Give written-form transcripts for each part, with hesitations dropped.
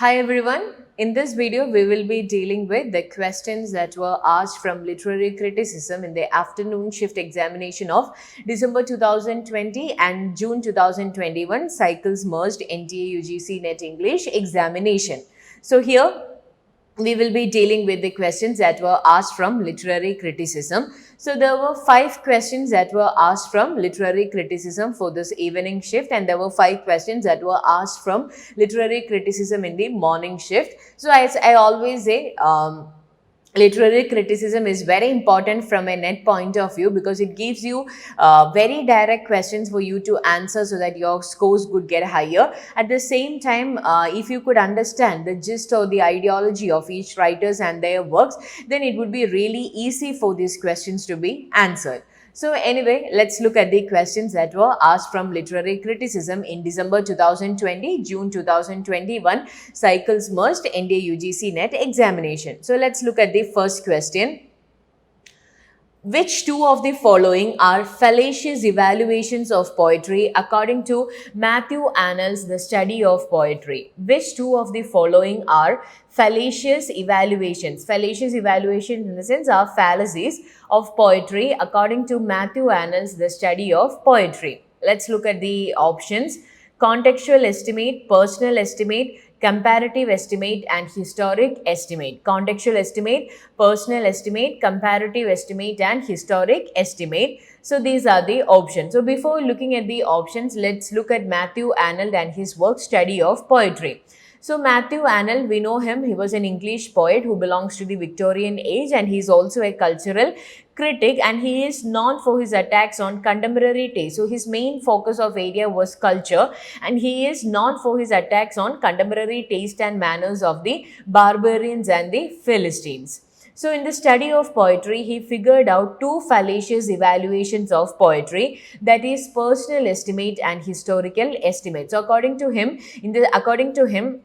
Hi everyone. In this video, we will be dealing with the questions that were asked from literary criticism in the afternoon shift examination of December 2020 and June 2021 cycles merged NTA UGC Net English examination. So here we will be dealing with the questions that were asked from literary criticism. So there were 5 questions that were asked from literary criticism for this evening shift, and there were 5 questions that were asked from literary criticism in the morning shift. So as I always say, literary criticism is very important from a net point of view because it gives you very direct questions for you to answer so that your scores could get higher. At the same time, if you could understand the gist or the ideology of each writers and their works, then it would be really easy for these questions to be answered. So anyway, let's look at the questions that were asked from literary criticism in December 2020, June 2021, cycles merged NTA UGC Net examination. So let's look at the first question. Which two of the following are fallacious evaluations of poetry according to Matthew Arnold's The Study of Poetry? Which two of the following are fallacious evaluations? Fallacious evaluations in the sense are fallacies of poetry according to Matthew Arnold's The Study of Poetry. Let's look at the options. Contextual estimate, personal estimate, comparative estimate and historic estimate. Contextual estimate, personal estimate, comparative estimate and historic estimate. So these are the options. So before looking at the options, let's look at Matthew Arnold and his work Study of Poetry. So Matthew Arnold, we know him, he was an English poet who belongs to the Victorian age, and he is also a cultural critic, and he is known for his attacks on contemporary taste. So his main focus of area was culture, and he is known for his attacks on contemporary taste and manners of the barbarians and the Philistines. So in the study of poetry, he figured out two fallacious evaluations of poetry, that is personal estimate and historical estimate. So according to him,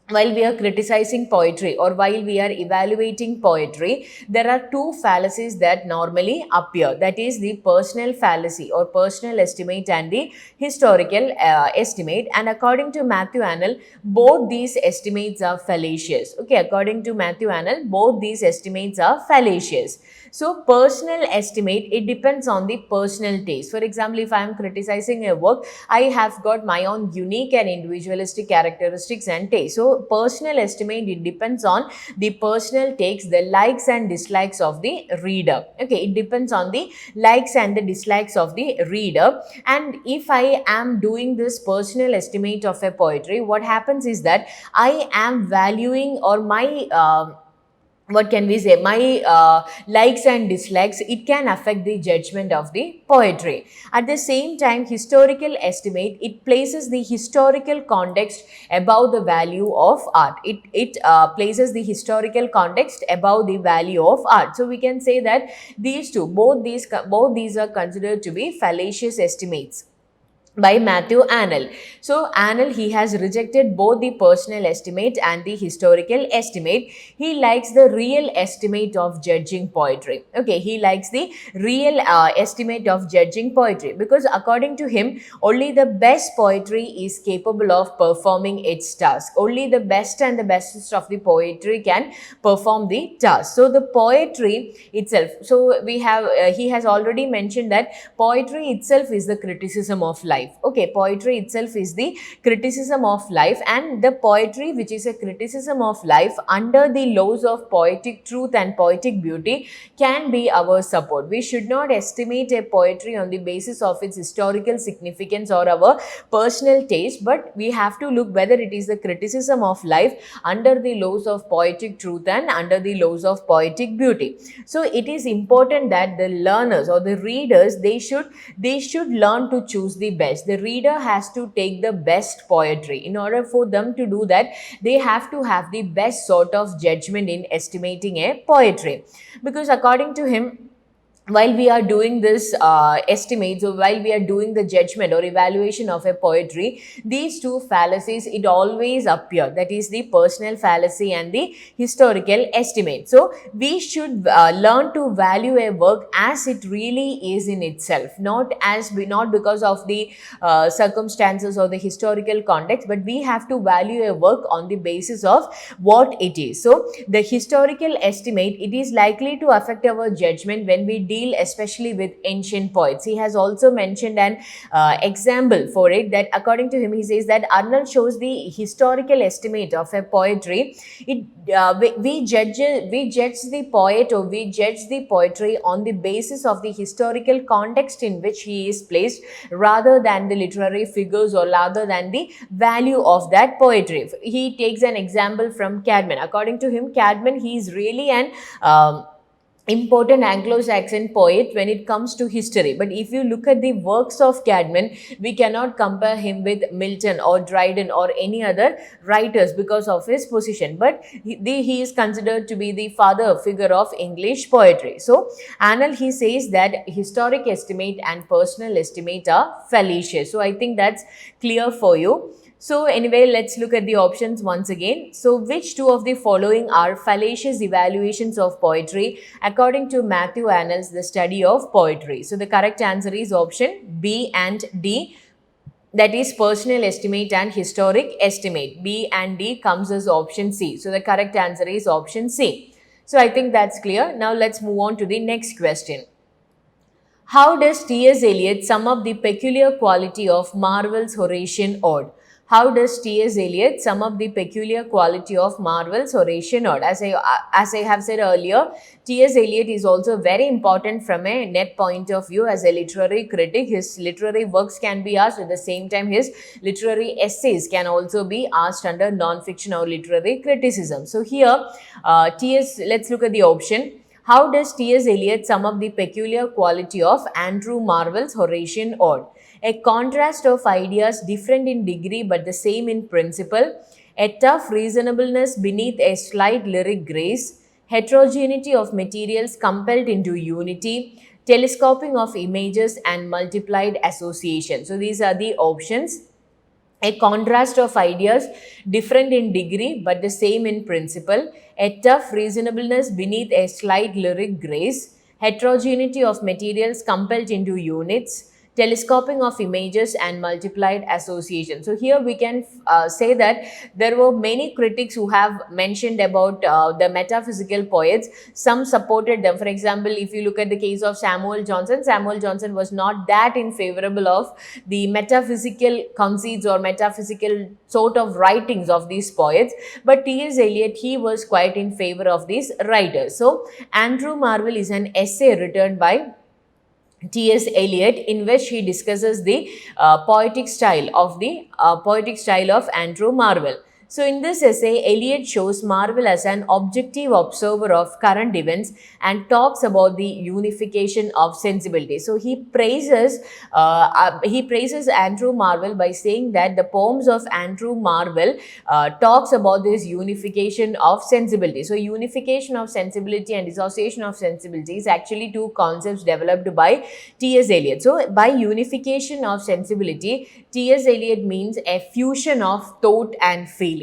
while we are criticizing poetry or while we are evaluating poetry, there are two fallacies that normally appear. That is the personal fallacy or personal estimate and the historical estimate. And according to Matthew Arnold, both these estimates are fallacious. Okay, according to Matthew Arnold, both these estimates are fallacious. So personal estimate, it depends on the personal taste. For example, if I am criticizing a work, I have got my own unique and individualistic characteristics and taste. So personal estimate, it depends on the personal takes, the likes and dislikes of the reader. Okay, it depends on the likes and the dislikes of the reader. And if I am doing this personal estimate of a poetry, what happens is that I am valuing, or my what can we say, my likes and dislikes, it can affect the judgment of the poetry. At the same time, historical estimate, it places the historical context above the value of art. It places the historical context above the value of art. So we can say that these two, both these are considered to be fallacious estimates by Matthew Arnold. So Arnold, he has rejected both the personal estimate and the historical estimate. He likes the real estimate of judging poetry. Okay, he likes the real estimate of judging poetry, because according to him, only the best poetry is capable of performing its task. Only the best and the bestest of the poetry can perform the task. So the poetry itself, so we have he has already mentioned that poetry itself is the criticism of life. Okay, poetry itself is the criticism of life, and the poetry which is a criticism of life under the laws of poetic truth and poetic beauty can be our support. We should not estimate a poetry on the basis of its historical significance or our personal taste, but we have to look whether it is the criticism of life under the laws of poetic truth and under the laws of poetic beauty. So it is important that the learners or the readers, they should learn to choose the best. The reader has to take the best poetry. In order for them to do that, they have to have the best sort of judgment in estimating a poetry, because according to him, while we are doing this estimates, or while we are doing the judgment or evaluation of a poetry, these two fallacies, it always appear, that is the personal fallacy and the historical estimate. So we should learn to value a work as it really is in itself, not because of the circumstances or the historical context, but we have to value a work on the basis of what it is. So the historical estimate, it is likely to affect our judgment when we deal especially with ancient poets. He has also mentioned an example for it, that according to him, he says that Arnold shows the historical estimate of a poetry. We judge the poet, or we judge the poetry on the basis of the historical context in which he is placed, rather than the literary figures, or rather than the value of that poetry. He takes an example from Cadman. According to him, Cadman, he is really an important Anglo-Saxon poet when it comes to history. But if you look at the works of Cadman, we cannot compare him with Milton or Dryden or any other writers because of his position. But he is considered to be the father figure of English poetry. So Arnold, he says that historic estimate and personal estimate are fallacious. So I think that's clear for you. So anyway, let's look at the options once again. So which two of the following are fallacious evaluations of poetry according to Matthew Arnold's The Study of Poetry? So the correct answer is option B and D. That is personal estimate and historic estimate. B and D comes as option C. So the correct answer is option C. So I think that's clear. Now let's move on to the next question. How does T.S. Eliot sum up the peculiar quality of Marvel's Horatian Ode? How does T.S. Eliot sum up the peculiar quality of Marvel's Horatian Ode? As I have said earlier, T.S. Eliot is also very important from a net point of view as a literary critic. His literary works can be asked, at the same time his literary essays can also be asked under non-fiction or literary criticism. So here, let's look at the option. How does T.S. Eliot sum up the peculiar quality of Andrew Marvell's Horatian Ode? A contrast of ideas different in degree but the same in principle, a tough reasonableness beneath a slight lyric grace, heterogeneity of materials compelled into unity, telescoping of images and multiplied association. So these are the options. A contrast of ideas different in degree but the same in principle, a tough reasonableness beneath a slight lyric grace, heterogeneity of materials compelled into units, telescoping of images and multiplied association. So here we can say that there were many critics who have mentioned about the metaphysical poets. Some supported them. For example, if you look at the case of Samuel Johnson was not that in favorable of the metaphysical conceits or metaphysical sort of writings of these poets. But T.S. Eliot, he was quite in favor of these writers. So Andrew Marvell is an essay written by T.S. Eliot, in which he discusses the poetic style of Andrew Marvell. So in this essay, Eliot shows Marvell as an objective observer of current events and talks about the unification of sensibility. So he praises Andrew Marvell by saying that the poems of Andrew Marvell talks about this unification of sensibility. So unification of sensibility and dissociation of sensibility is actually two concepts developed by T.S. Eliot. So by unification of sensibility, T.S. Eliot means a fusion of thought and feeling.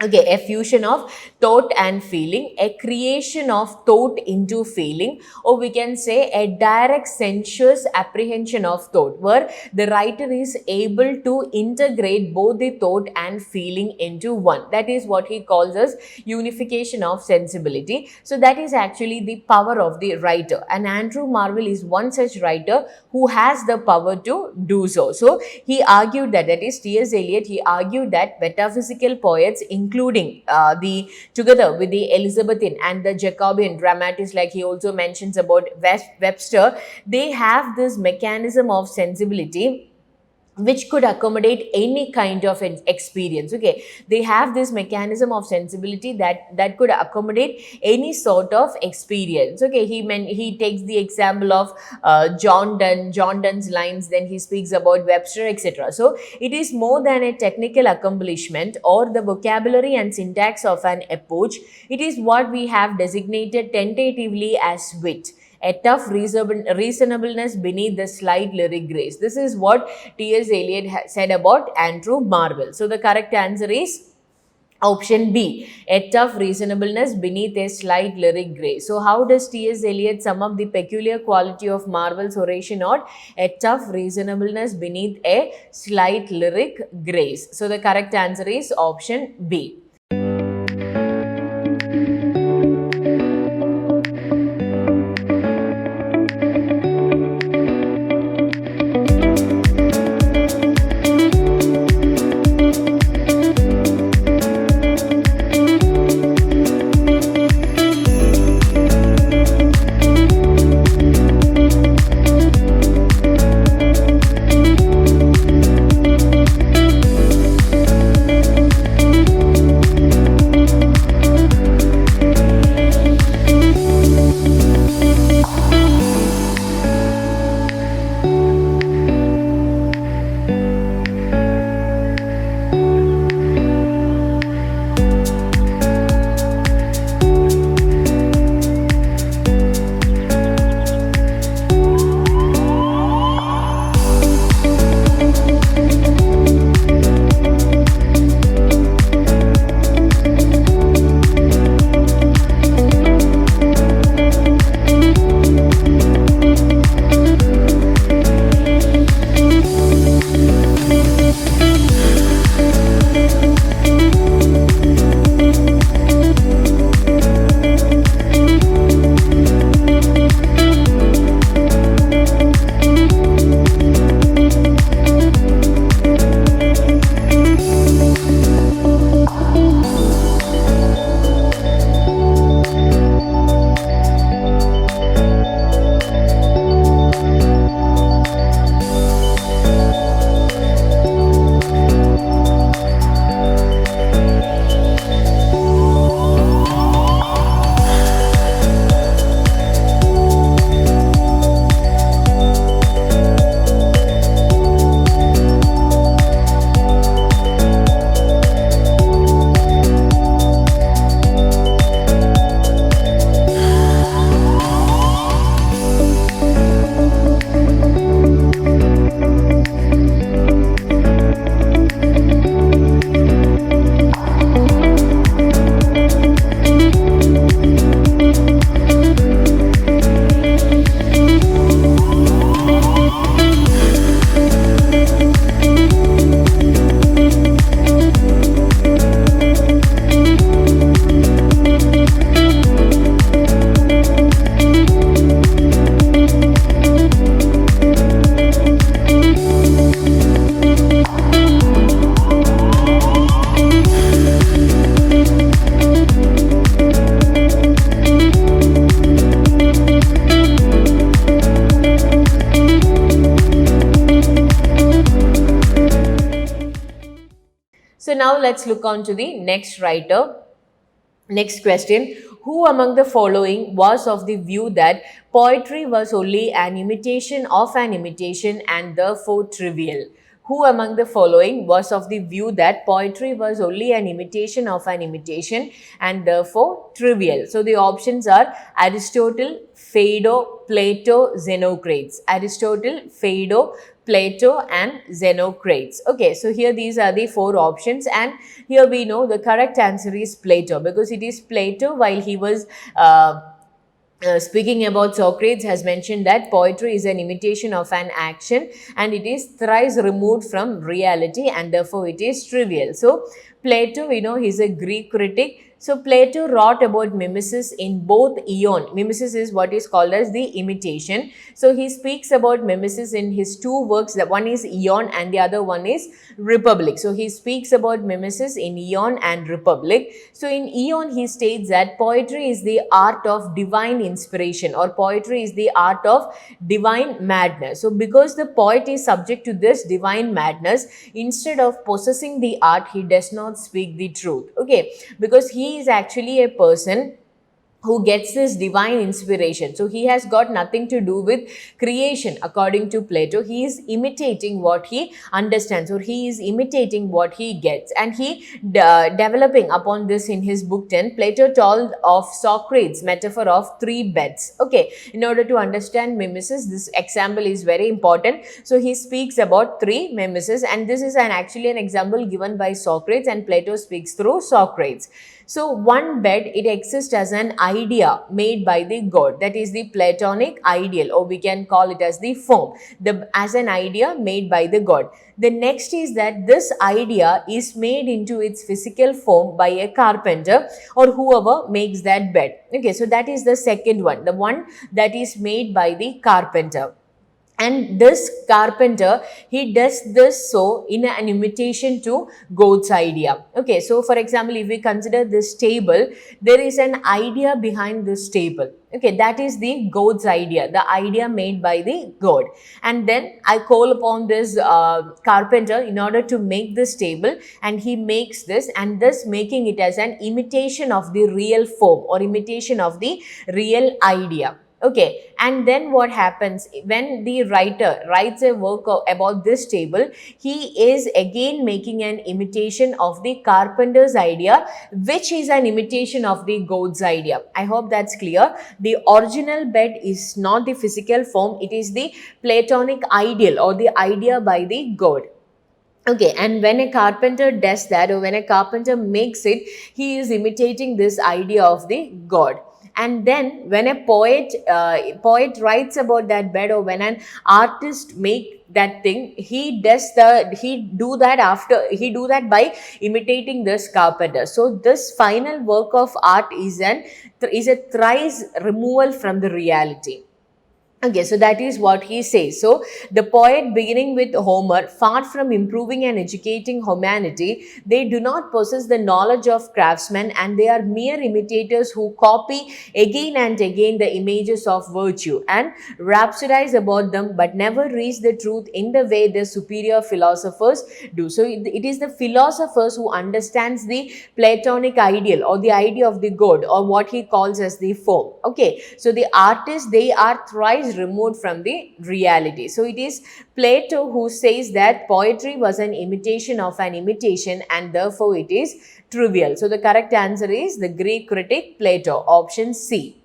Okay, a fusion of thought and feeling, a creation of thought into feeling, or we can say a direct sensuous apprehension of thought, where the writer is able to integrate both the thought and feeling into one. That is what he calls as unification of sensibility. So that is actually the power of the writer, and Andrew Marvell is one such writer who has the power to do so. So he argued that is T.S. Eliot, he argued that metaphysical poets, including together with the Elizabethan and the Jacobean dramatists, like he also mentions about Webster, they have this mechanism of sensibility which could accommodate any kind of an experience. Okay, they have this mechanism of sensibility that could accommodate any sort of experience. Okay, he takes the example of John Donne's lines, then he speaks about Webster, etc. So it is more than a technical accomplishment or the vocabulary and syntax of an epoch. It is what we have designated tentatively as wit, a tough reasonableness beneath the slight lyric grace. This is what T.S. Eliot said about Andrew Marvell. So the correct answer is option B, a tough reasonableness beneath a slight lyric grace. So how does T.S. Eliot sum up the peculiar quality of Marvell's oration ode? A tough reasonableness beneath a slight lyric grace. So the correct answer is option B. So now let's look on to the next writer. Next question. Who among the following was of the view that poetry was only an imitation of an imitation and therefore trivial? Who among the following was of the view that poetry was only an imitation of an imitation and therefore trivial? So the options are Aristotle, Phaedo, Plato, Xenocrates. Aristotle, Phaedo, Plato and Xenocrates. Okay, so here these are the four options, and here we know the correct answer is Plato, because it is Plato, while he was speaking about Socrates, has mentioned that poetry is an imitation of an action and it is thrice removed from reality and therefore it is trivial. So Plato, we know he's a Greek critic. So Plato wrote about mimesis in both Ion. Mimesis is what is called as the imitation. So he speaks about mimesis in his two works. The one is Ion and the other one is Republic. So he speaks about mimesis in Ion and Republic. So in Ion he states that poetry is the art of divine inspiration, or poetry is the art of divine madness. So because the poet is subject to this divine madness, instead of possessing the art, he does not speak the truth. Okay, because he is actually a person who gets this divine inspiration. So he has got nothing to do with creation according to Plato. He is imitating what he understands, or he is imitating what he gets, and he developing upon this in his book 10. Plato told of Socrates metaphor of three beds. Okay, in order to understand mimesis, this example is very important. So he speaks about three mimesis, and this is actually an example given by Socrates, and Plato speaks through Socrates. So one bed, it exists as an idea made by the god, that is the Platonic ideal, or we can call it as the form, as an idea made by the god. The next is that this idea is made into its physical form by a carpenter or whoever makes that bed. Okay, so that is the second one, the one that is made by the carpenter. And this carpenter, he does this so in an imitation to God's idea. Okay, so for example, if we consider this table, there is an idea behind this table. Okay, that is the God's idea, the idea made by the God. And then I call upon this carpenter in order to make this table, and he makes this, and thus making it as an imitation of the real form, or imitation of the real idea. Okay, and then what happens when the writer writes a work about this table? He is again making an imitation of the carpenter's idea, which is an imitation of the God's idea. I hope that's clear. The original bed is not the physical form, it is the Platonic ideal, or the idea by the God. Okay, and when a carpenter does that, or when a carpenter makes it, he is imitating this idea of the God. And then when a poet writes about that bed, or when an artist make that thing, he do that by imitating this carpenter. So this final work of art is a thrice removal from the reality. Okay, so that is what he says. So the poet, beginning with Homer, far from improving and educating humanity, they do not possess the knowledge of craftsmen, and they are mere imitators who copy again and again the images of virtue and rhapsodize about them, but never reach the truth in the way the superior philosophers do. So it is the philosophers who understands the Platonic ideal, or the idea of the God, or what he calls as the form. Okay, so the artists, they are thrice removed from the reality. So it is Plato who says that poetry was an imitation of an imitation, and therefore it is trivial. So the correct answer is the Greek critic Plato, option C.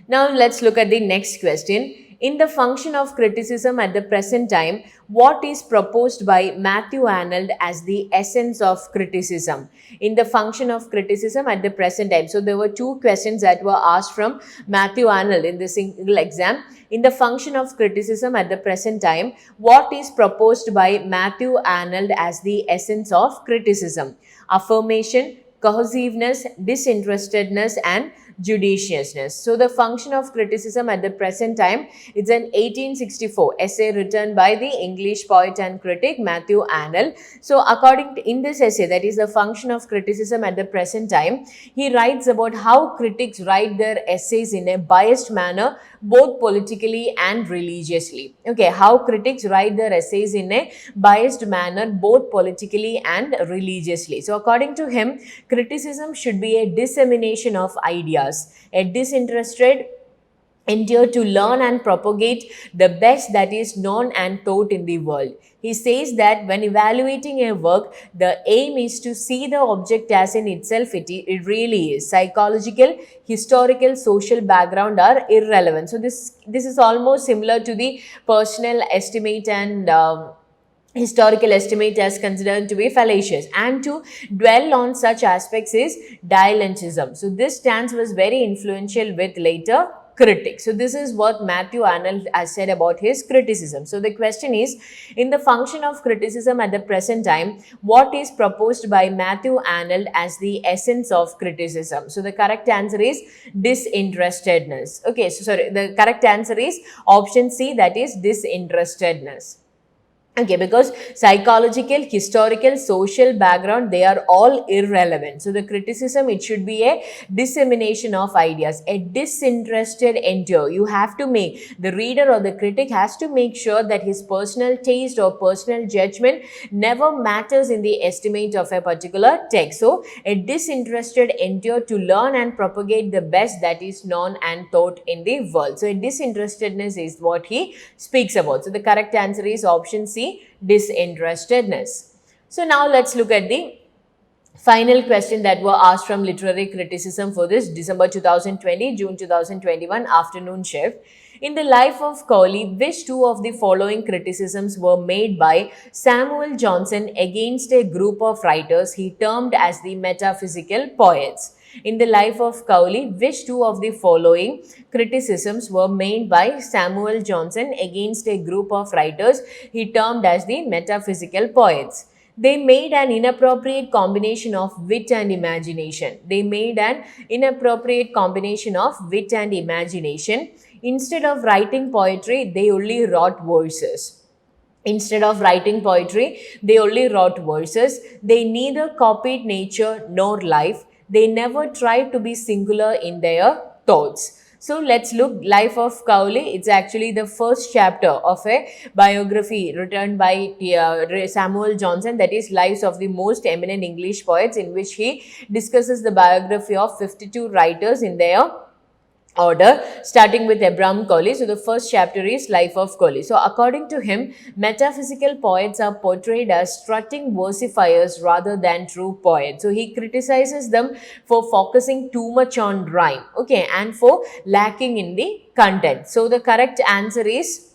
Now let's look at the next question. In the function of criticism at the present time, what is proposed by Matthew Arnold as the essence of criticism? In the function of criticism at the present time. So there were two questions that were asked from Matthew Arnold in the single exam. In the function of criticism at the present time, what is proposed by Matthew Arnold as the essence of criticism? Affirmation, cohesiveness, disinterestedness, and judiciousness. So the function of criticism at the present time, it's an 1864 essay written by the English poet and critic Matthew Arnold. So in this essay, that is the function of criticism at the present time, he writes about how critics write their essays in a biased manner, both politically and religiously. Okay, how critics write their essays in a biased manner, both politically and religiously. So according to him, criticism should be a dissemination of ideas, a disinterested endeavor to learn and propagate the best that is known and taught in the world. He says that when evaluating a work, the aim is to see the object as in itself it really is. Psychological, historical, social background are irrelevant. So this is almost similar to the personal estimate and historical estimate as considered to be fallacious, and to dwell on such aspects is dilettantism. So this stance was very influential with later critics. So this is what Matthew Arnold has said about his criticism. So the question is, in the function of criticism at the present time, what is proposed by Matthew Arnold as the essence of criticism? So the correct answer is disinterestedness. Okay, so sorry, the correct answer is option C, that is disinterestedness. Okay, because psychological, historical, social background, they are all irrelevant. So the criticism, it should be a dissemination of ideas, a disinterested endeavor. You have to make, the reader or the critic has to make sure that his personal taste or personal judgment never matters in the estimate of a particular text. So a disinterested endeavor to learn and propagate the best that is known and taught in the world. So a disinterestedness is what he speaks about. So the correct answer is option C, disinterestedness. So now let's look at the final question that were asked from literary criticism for this December 2020, June 2021 afternoon shift. In the life of Cowley, which two of the following criticisms were made by Samuel Johnson against a group of writers he termed as the metaphysical poets? In the life of Cowley, which two of the following criticisms were made by Samuel Johnson against a group of writers he termed as the metaphysical poets? They made an inappropriate combination of wit and imagination. They made an inappropriate combination of wit and imagination. Instead of writing poetry, they only wrote verses. Instead of writing poetry, they only wrote verses. They neither copied nature nor life. They never tried to be singular in their thoughts. So let's look Life of Cowley. It's actually the first chapter of a biography written by Samuel Johnson, that is Lives of the Most Eminent English Poets, in which he discusses the biography of 52 writers in their order, starting with Abraham Cowley. So the first chapter is Life of Cowley. So according to him, metaphysical poets are portrayed as strutting versifiers rather than true poets. So he criticizes them for focusing too much on rhyme, okay, and for lacking in the content. So the correct answer is,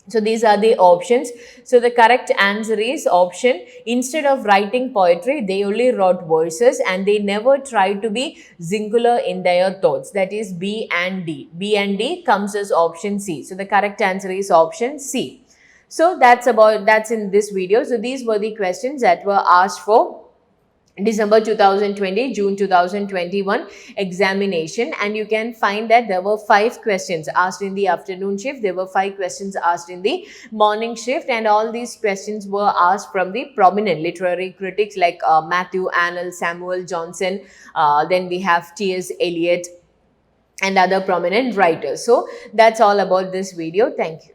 so these are the options. So the correct answer is option, instead of writing poetry, they only wrote verses and they never tried to be singular in their thoughts. That is B and D. B and D comes as option C. So the correct answer is option C. So that's in this video. So these were the questions that were asked for December 2020, June 2021 examination, and you can find that there were 5 questions asked in the afternoon shift, there were 5 questions asked in the morning shift, and all these questions were asked from the prominent literary critics like Matthew, Arnold, Samuel Johnson, then we have T.S. Eliot and other prominent writers. So that's all about this video. Thank you.